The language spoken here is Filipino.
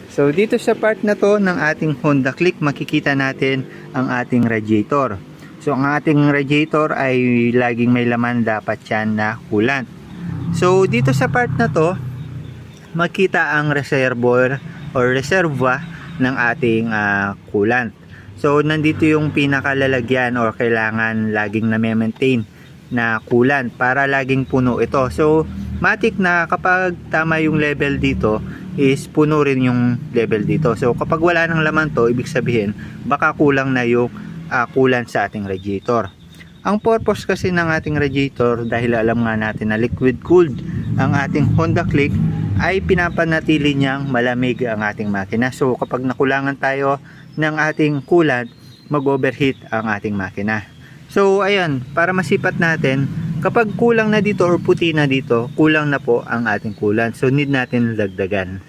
So dito sa part na to ng ating Honda Click, makikita natin ang ating radiator. So ang ating radiator ay laging may laman dapat yan na coolant. So dito sa part na to, makita ang reservoir or reserva ng ating coolant. So nandito yung pinakalalagyan or kailangan laging na-maintain na coolant para laging puno ito. So matik na kapag tama yung level dito is puno rin yung level dito. So kapag wala ng laman to, ibig sabihin baka kulang na yung coolant sa ating radiator. Ang purpose kasi ng ating radiator, dahil alam nga natin na liquid cooled ang ating Honda Click, ay pinapanatili niyang malamig ang ating makina. So kapag nakulangan tayo ng ating coolant, mag-overheat ang ating makina. So ayan, para masipat natin, kapag kulang na dito or puti na dito, kulang na po ang ating coolant. So need natin dagdagan.